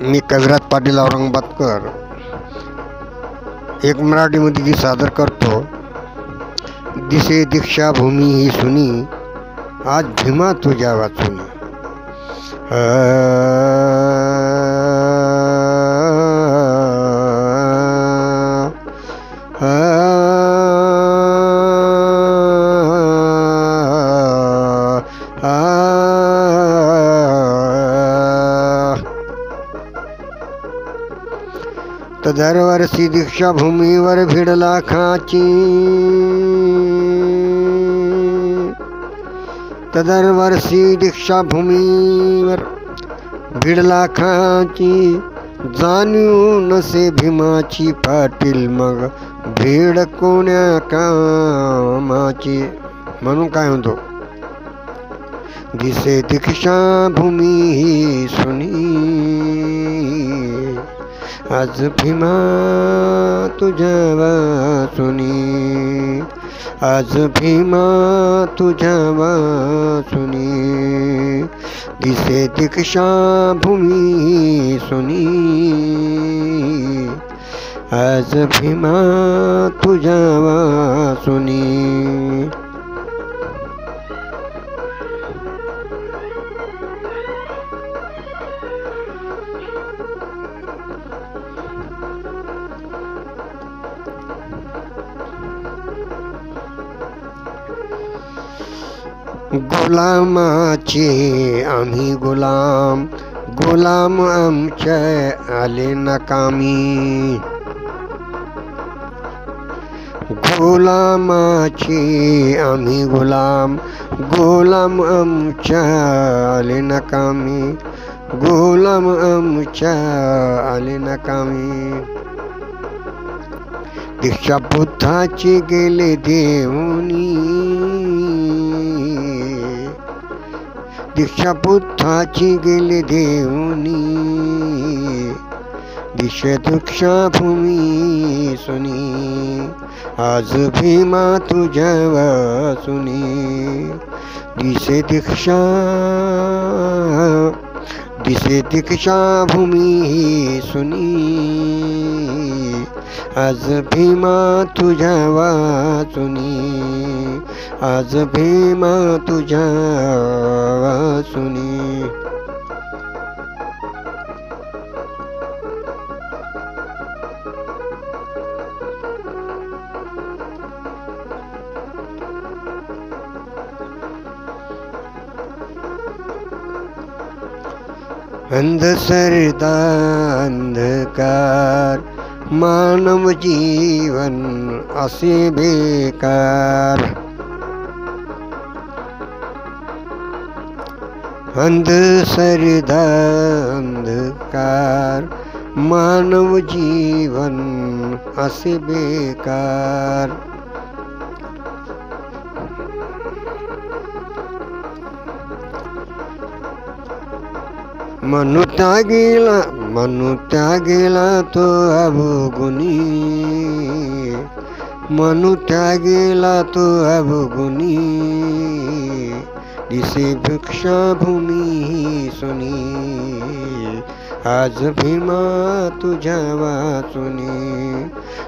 मी कविराज पाटील औरंगाबादकर एक मराठीमध्ये गीत सादर करतो. दिसे दीक्षाभूमी ही सुनी, आज भीमा तुझ्या वाचुनी. दरवर्षी दीक्षाभूमीवर भीड लाखाची, दरवर्षी दीक्षाभूमीवर भीड लाखाची, जाणीव नसे भीमाची पाटील मग भीड कोण्या कामाची. म्हणून काय म्हणतो, दिसे दीक्षाभूमी ही सुनी, आज भीमा तुझ्या वाचुनी, आज भीमा तुझ्या वाचुनी. दिसे दीक्षाभूमी सुनी, आज भीमा तुझ्या वाचुनी. गुलामाचे आम्ही गुलाम, गुलाम आमच्या आले नकामी. गुलामाचे आम्ही गुलाम, गुलाम आमच्या आले नकामी, गुलाम आमच्या आले नकामी. दीक्षा बुद्धाची गेले देऊनी, दीक्षा बुद्धाची गेले देऊनी. दिशे दीक्षाभूमी सुनी, आज भीमा तुझ्या वाचुनी. दिसे दीक्षा, दिसे दीक्षाभूमी सुनी, आज भीमा तुझ्या वाचुनी, आज भीमा तुझ्या वाचुनी. अंधश्रद्धा अंधकार, मानव जीवन असे बेकार. अंधश्रद्धा अंधकार, मानव जीवन असे बेकार. मनु त्यागेला, मनु त्यागेला तो अवगुणी, मनु त्यागेला तो अवगुणी. दिसे दीक्षाभूमी सुनी, आज भीमा तुझ्या वाचुनी.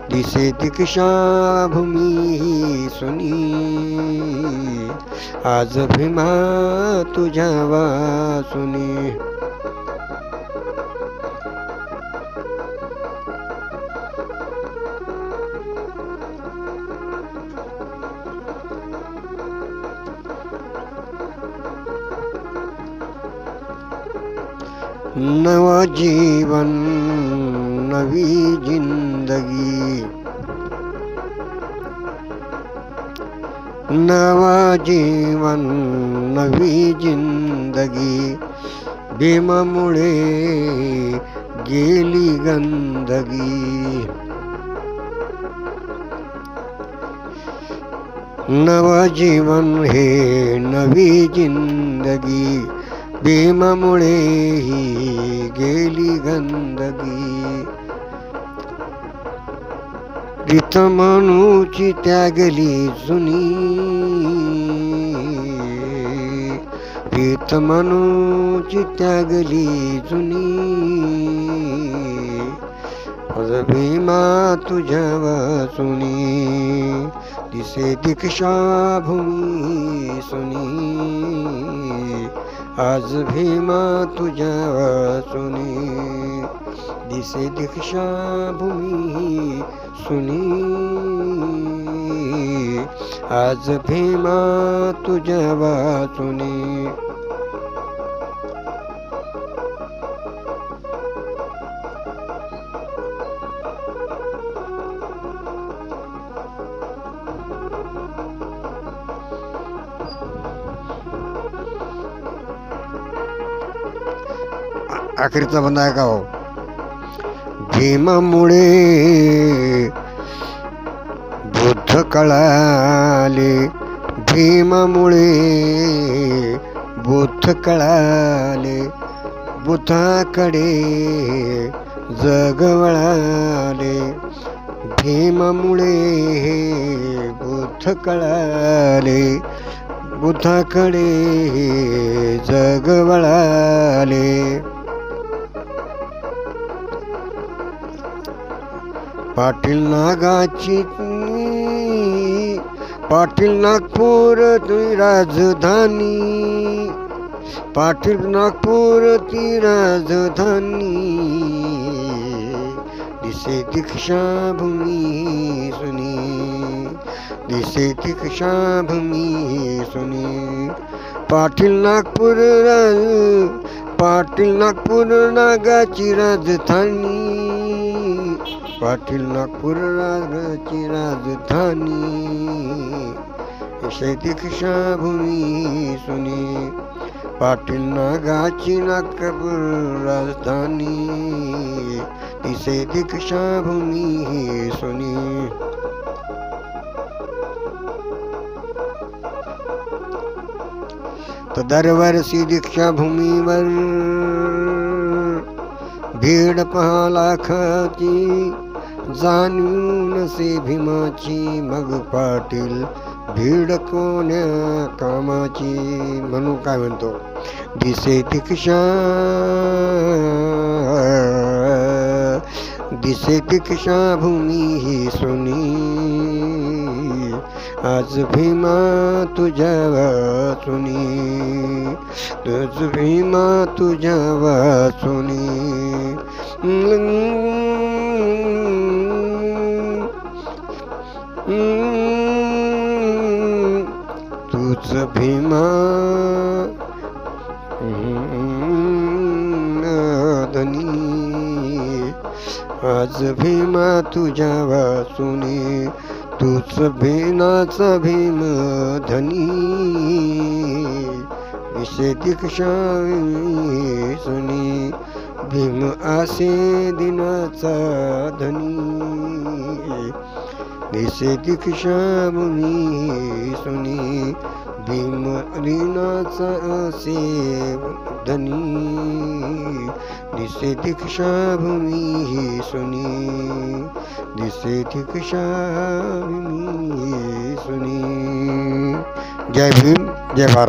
दिसे दीक्षाभूमी सुनी, आज भीमा तुझ्या वाचुनी. नवा जीवन नवी जिंदगी, नवा जीवन नवी जिंदगी. भीमामुळे गेली गंदगी, नवा जीवन हे नवी जिंदगी. भीमामुळे ही गेली गंदगी. रीत म्हणूची त्यागली जुनी, प्रीत मनूची त्यागली जुनी, आज भीमा तुझ्या वाचुनी, दिसे दीक्षा भूमी सुनी, आज भीमा तुझ्या वाचुनी, दिसे दीक्षा भूमी सुनी, आज भीमा तुझ्या वाचुनी. अखेरचा बंद आहे का हो. भीमामुळे बुद्ध कळाले, भीमामुळे बुद्ध कळाले, बुद्धाकडे जग वळाले, भीमामुळे बुद्ध कळाले, बुद्धाकडे जग वळाले. पाटील नागाची पाटील नागपूर ती राजधानी, पाटील नागपूर ती राजधानी, दिसे दीक्षा भूमी सुनी, दिसे दीक्षा भूमी सुनी. पाटील नागपूर पाटील नागपूर नागाची राजधानी, पाटील नागपूर नागाची राजधानी, दिसे दीक्षा भूमी सुनी. पाटील नागाची नागपूर राजधानी, दिसे दीक्षा भूमी सुनी. तर दरवर्षी दीक्षा भूमीवर भीड पहा लाखाची, जाणून से भीमाची, मग पाटील भीड कोण्या कामाची. म्हणून काय म्हणतो, दिसे दीक्षा दिसे दीक्षा भूमी ही सुनी, आज भीमा तुझ्या वाचुनी, आज भीमा तुझ्या वाचुनी. तूच भीमा धनी, आज भीमा तुझ्या वाचुनी, तूच भीमाचा भीम धनी, दिसे दीक्षा सुनी, भीम आसे दिनाचा धनी, दिसे दीक्षा भूमी सुनी, भीम ऋणाचा असे धनी, दिसे दीक्षा भूमी सुनी, दिसे दीक्षा भूमी सुनी. जय भीम, जय भारत.